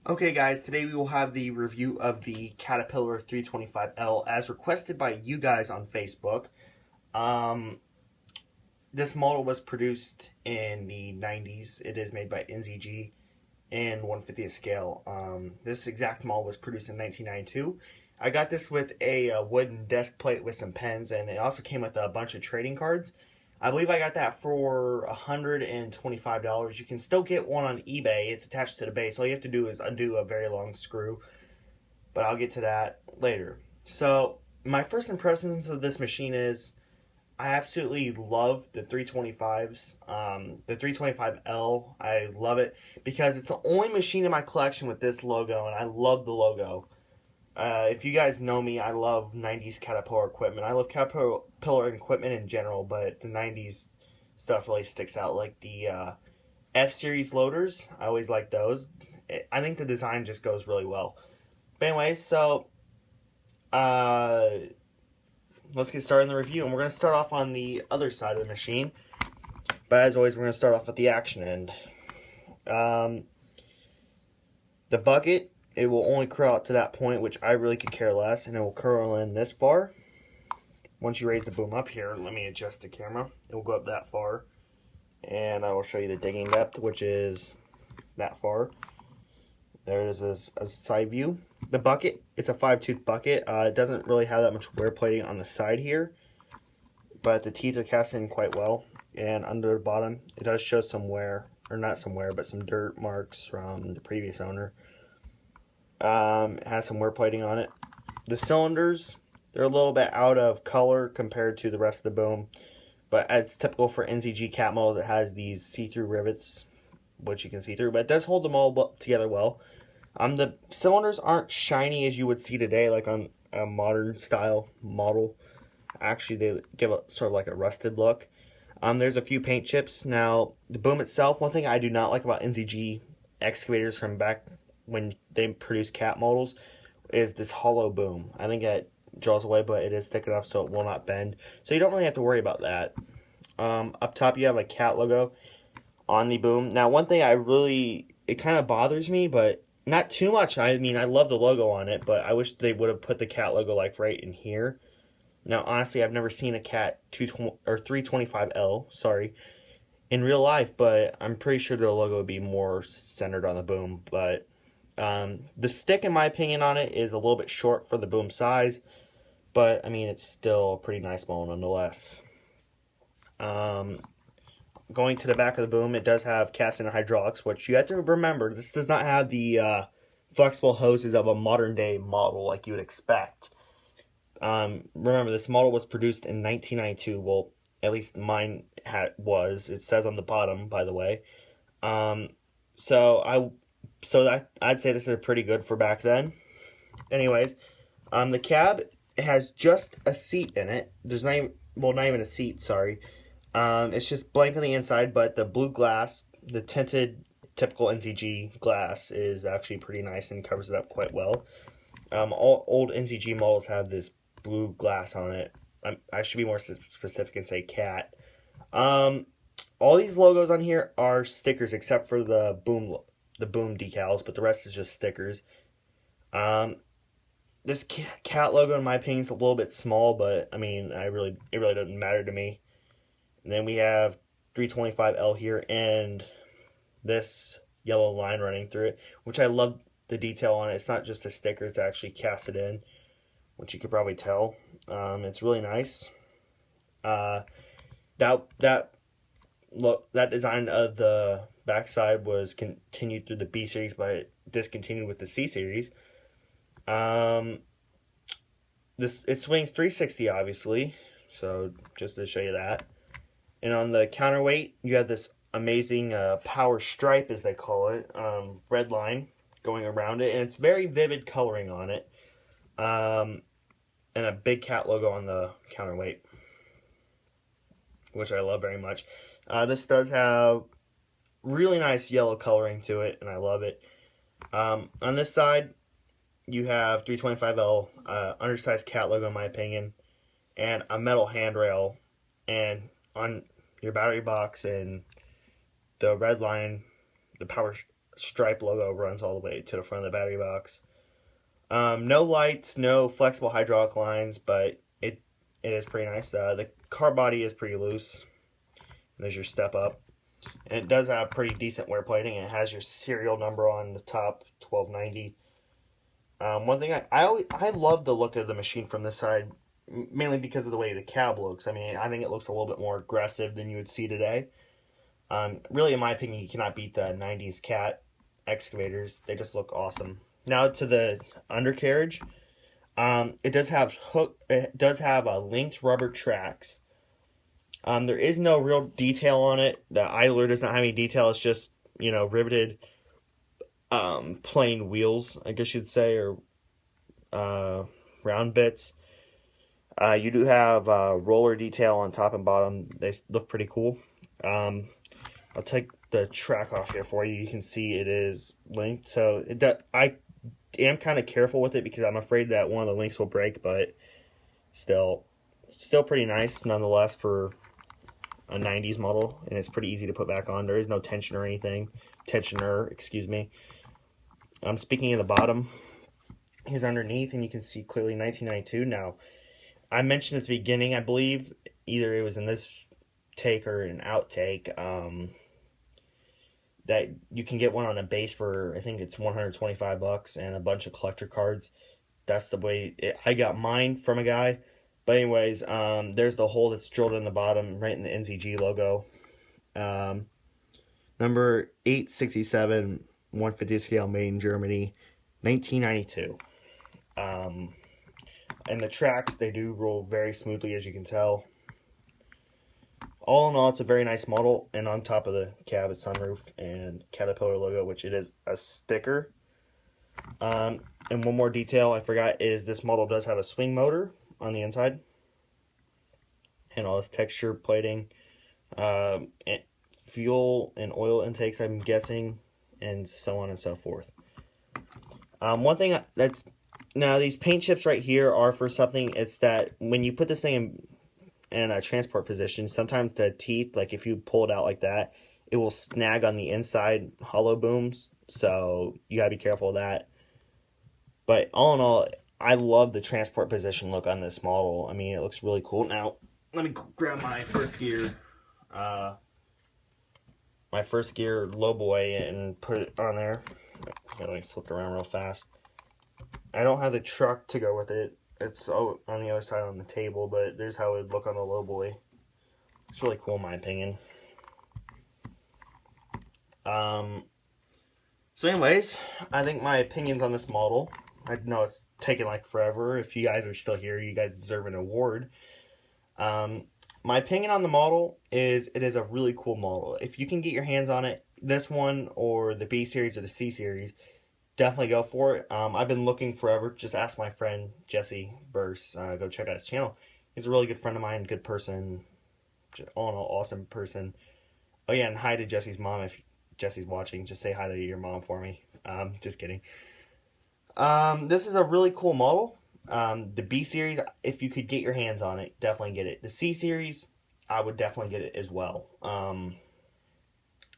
Okay guys, today we will have the review of the Caterpillar 325L as requested by you guys on Facebook. Um, this model was produced in the 90s. It is made by NZG and 1/50th scale. This exact model was produced in 1992. I got this with a wooden desk plate with some pens, and it also came with a bunch of trading cards. I believe I got that for $125. You can still get one on eBay. It's attached to the base. All you have to do is undo a very long screw, but I'll get to that later. So, my first impressions of this machine is I absolutely love the 325s. The 325L, I love it because it's the only machine in my collection with this logo, and I love the logo. If you guys know me, I love 90s Caterpillar equipment. I love Caterpillar equipment in general, but the 90s stuff really sticks out. Like the F-Series loaders, I always like those. I think the design just goes really well. But anyways, so uh, let's get started in the review. And we're going to start off on the other side of the machine. But as always, we're going to start off at the action end. The bucket, it will only curl out to that point, which I really could care less, and it will curl in this far. Once you raise the boom up here, let me adjust the camera. It will go up that far, and I will show you the digging depth, which is that far. There is a side view. The bucket, it's a 5-tooth bucket. It doesn't really have that much wear plating on the side here, but the teeth are cast in quite well. And under the bottom, it does show some wear, or not some wear, but some dirt marks from the previous owner. It has some wear plating on it. The cylinders, they're a little bit out of color compared to the rest of the boom, but it's typical for NZG cat models. It has these see-through rivets, which you can see through, but it does hold them all together well. The cylinders aren't shiny as you would see today, like on a modern style model. Actually, they give a sort of like a rusted look. There's a few paint chips. Now, the boom itself, one thing I do not like about NZG excavators from back when they produce cat models is this hollow boom. I think that draws away, but it is thick enough so it will not bend. So you don't really have to worry about that. Up top, you have a cat logo on the boom. Now, one thing it kind of bothers me, but not too much. I mean, I love the logo on it, but I wish they would have put the cat logo like right in here. Now, honestly, I've never seen a cat 325L, in real life, but I'm pretty sure the logo would be more centered on the boom. But the stick, in my opinion, on it is a little bit short for the boom size, but I mean, it's still a pretty nice model nonetheless. Going to the back of the boom, it does have cast-in hydraulics, which you have to remember, this does not have the flexible hoses of a modern-day model like you would expect. Remember, this model was produced in 1992. Well, at least mine was. It says on the bottom, by the way. So I'd say this is pretty good for back then. Anyways, the cab, it has just a seat in it. There's not even a seat. Sorry. It's just blank on the inside, but the blue glass, the tinted typical NZG glass, is actually pretty nice and covers it up quite well. All old NZG models have this blue glass on it. I should be more specific and say cat. All these logos on here are stickers except for the boom decals, but the rest is just stickers. This cat logo, in my opinion, is a little bit small, but I mean, it really doesn't matter to me. And then we have 325L here and this yellow line running through it, which I love the detail on it. It's not just a sticker, it's actually casted in, which you could probably tell. It's really nice. That design of the backside was continued through the B series, but discontinued with the C series. It swings 360, obviously, so just to show you that. And on the counterweight, you have this amazing power stripe, as they call it, red line going around it, and it's very vivid coloring on it. And a big cat logo on the counterweight, which I love very much. This does have really nice yellow coloring to it, and I love it. On this side, you have 325L, undersized cat logo in my opinion, and a metal handrail. And on your battery box and the red line, the power stripe logo runs all the way to the front of the battery box. No lights, no flexible hydraulic lines, but it is pretty nice. The car body is pretty loose. There's your step up. And it does have pretty decent wear plating. It has your serial number on the top, 1290. One thing I love the look of the machine from this side, mainly because of the way the cab looks. I mean, I think it looks a little bit more aggressive than you would see today. Really, in my opinion, you cannot beat the 90s Cat excavators. They just look awesome. Now to the undercarriage. It does have linked rubber tracks. There is no real detail on it. The idler does not have any detail. It's just, riveted plain wheels, I guess you'd say, or round bits. You do have roller detail on top and bottom. They look pretty cool. I'll take the track off here for you. You can see it is linked. So I am kind of careful with it because I'm afraid that one of the links will break, but still pretty nice nonetheless for a 90s model, and it's pretty easy to put back on. There is no tensioner or anything. Tensioner, excuse me. Speaking of the bottom, here's underneath, and you can see clearly 1992. Now, I mentioned at the beginning, I believe either it was in this take or an outtake, that you can get one on a base for, I think it's $125 and a bunch of collector cards. That's the way I got mine from a guy. But anyways, there's the hole that's drilled in the bottom, right in the NZG logo. Number 867, 150 scale, made in Germany, 1992. And the tracks, they do roll very smoothly, as you can tell. All in all, it's a very nice model, and on top of the cab, it's sunroof and Caterpillar logo, which it is a sticker. And one more detail I forgot is this model does have a swing motor on the inside, and all this texture plating, and fuel and oil intakes, I'm guessing, and so on and so forth. One thing now, these paint chips right here are for something. It's that when you put this thing in a transport position, sometimes the teeth, like if you pull it out like that, it will snag on the inside hollow booms, so you gotta be careful of that. But all in all, I love the transport position look on this model. I mean, it looks really cool. Now, let me grab my first gear low boy and put it on there. Let me flip it around real fast. I don't have the truck to go with it. It's on the other side on the table, but there's how it would look on the low boy. It's really cool in my opinion. So anyways, I think my opinions on this model, I know it's taken like forever. If you guys are still here, you guys deserve an award. My opinion on the model is it is a really cool model. If you can get your hands on it, this one or the B series or the C series, definitely go for it. I've been looking forever. Just ask my friend Jesse Burse. Go check out his channel. He's a really good friend of mine, good person, all in all, awesome person. Oh yeah, and hi to Jesse's mom. If Jesse's watching, just say hi to your mom for me. Just kidding. This is a really cool model. The B series, if you could get your hands on it, definitely get it. The C series, I would definitely get it as well.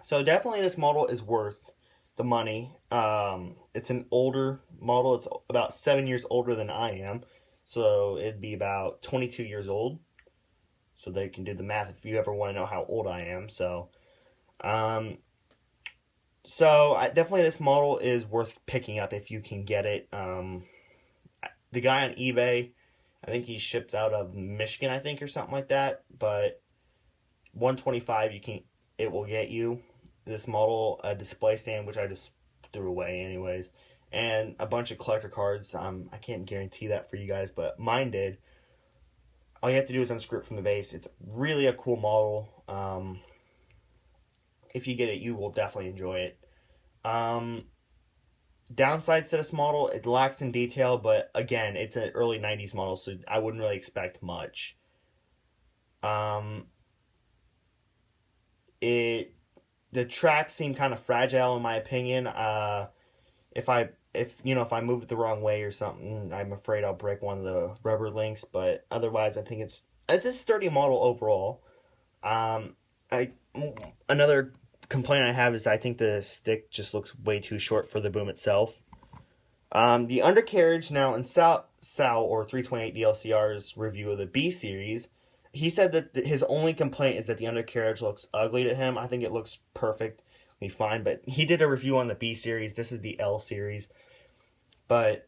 So definitely this model is worth the money. It's an older model. It's about 7 years older than I am. So it'd be about 22 years old. So they can do the math if you ever want to know how old I am. So, definitely this model is worth picking up if you can get it. The guy on eBay, I think he ships out of Michigan, I think, or something like that. But $125, it will get you this model, a display stand, which I just threw away anyways, and a bunch of collector cards. I can't guarantee that for you guys, but mine did. All you have to do is unscrew it from the base. It's really a cool model. If you get it, you will definitely enjoy it. Downsides to this model, it lacks in detail, but again, it's an early 90s model, so I wouldn't really expect much. The tracks seem kind of fragile in my opinion. If I move it the wrong way or something, I'm afraid I'll break one of the rubber links, but otherwise I think it's a sturdy model overall. Another complaint I have is I think the stick just looks way too short for the boom itself. The undercarriage now in Sal or 328 DLCR's review of the B series, he said that his only complaint is that the undercarriage looks ugly to him. I think it looks perfectly fine, but he did a review on the B series. This is the L series, but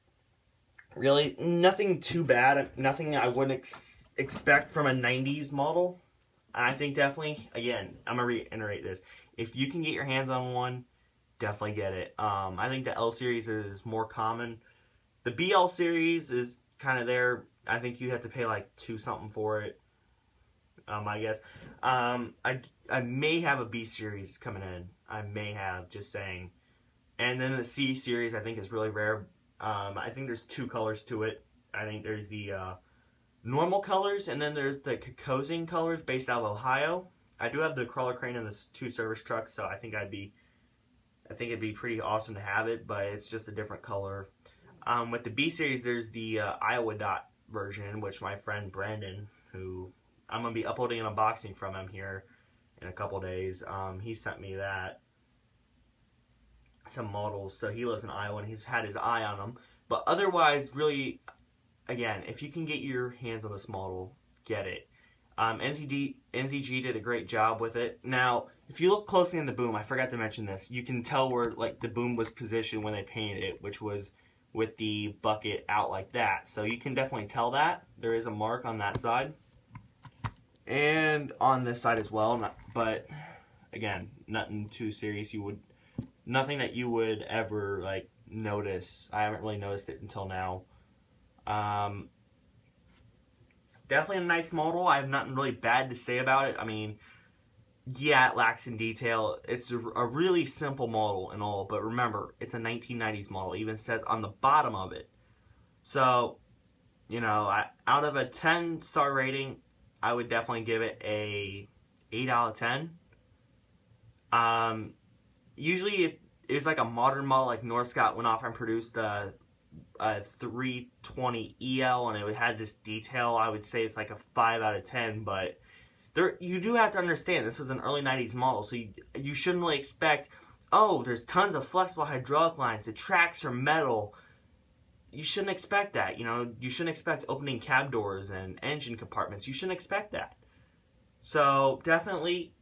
really nothing too bad. Nothing I wouldn't expect from a 90s model. I think definitely, again, I'm going to reiterate this. If you can get your hands on one, definitely get it. I think the L series is more common. The BL series is kind of there. I think you have to pay like $2 something for it. I guess. I may have a B series coming in. I may have, just saying. And then the C series I think is really rare. I think there's 2 colors to it. I think there's the normal colors, and then there's the Kokosing colors based out of Ohio. I do have the crawler crane and the 2 service trucks, so I think it'd be pretty awesome to have it, but it's just a different color. With the B series, there's the Iowa Dot version, which my friend Brandon, who I'm gonna be uploading an unboxing from him here in a couple days, he sent me some models. So he lives in Iowa and he's had his eye on them. But otherwise, really, again, if you can get your hands on this model, get it. NZG did a great job with it. Now, if you look closely in the boom, I forgot to mention this, you can tell where like the boom was positioned when they painted it, which was with the bucket out like that. So you can definitely tell that. There is a mark on that side. And on this side as well. But, again, nothing too serious. Nothing that you would ever like notice. I haven't really noticed it until now. Definitely a nice model. I have nothing really bad to say about it. I mean, yeah, it lacks in detail. It's a really simple model and all, but remember, it's a 1990s model. It even says on the bottom of it. So, you know, out of a 10-star rating, I would definitely give it a 8 out of 10. Usually, if it was like a modern model, like Northscott went off and produced a 320 EL, and it had this detail, I would say it's like a 5 out of 10. But you do have to understand, this was an early 90s model, so you shouldn't really expect, oh, there's tons of flexible hydraulic lines, the tracks are metal. You shouldn't expect that. You know, you shouldn't expect opening cab doors and engine compartments. You shouldn't expect that. So definitely,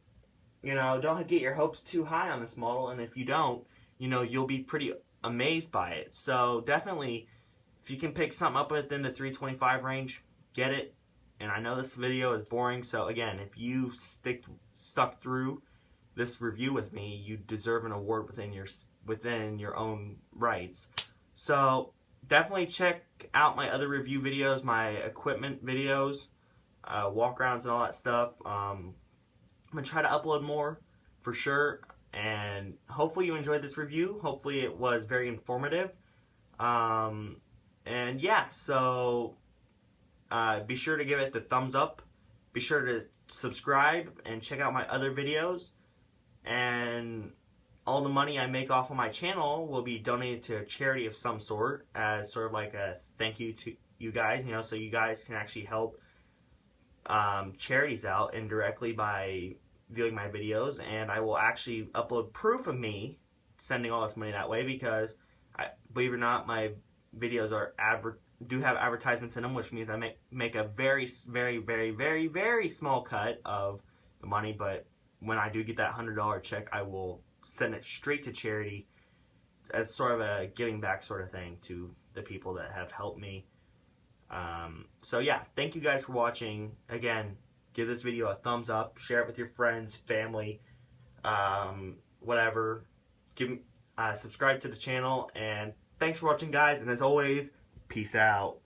you know, don't get your hopes too high on this model, and if you don't, you know, you'll be pretty amazed by it. So definitely, if you can pick something up within the 325 range, get it. And I know this video is boring, so again, if you stuck through this review with me, you deserve an award within your own rights. So definitely check out my other review videos, my equipment videos, walk arounds and all that stuff. I'm going to try to upload more for sure, and hopefully you enjoyed this review. Hopefully it was very informative. And yeah, so be sure to give it the thumbs up. Be sure to subscribe and check out my other videos. And all the money I make off of my channel will be donated to a charity of some sort as sort of like a thank you to you guys, you know, so you guys can actually help charities out indirectly by viewing my videos. And I will actually upload proof of me sending all this money that way, because believe it or not, my videos do have advertisements in them, which means I make a very, very, very, very, very small cut of the money. But when I do get that $100 check, I will send it straight to charity as sort of a giving back sort of thing to the people that have helped me. So yeah, thank you guys for watching. Again, give this video a thumbs up, share it with your friends, family, whatever. Subscribe to the channel, and thanks for watching, guys, and as always, peace out.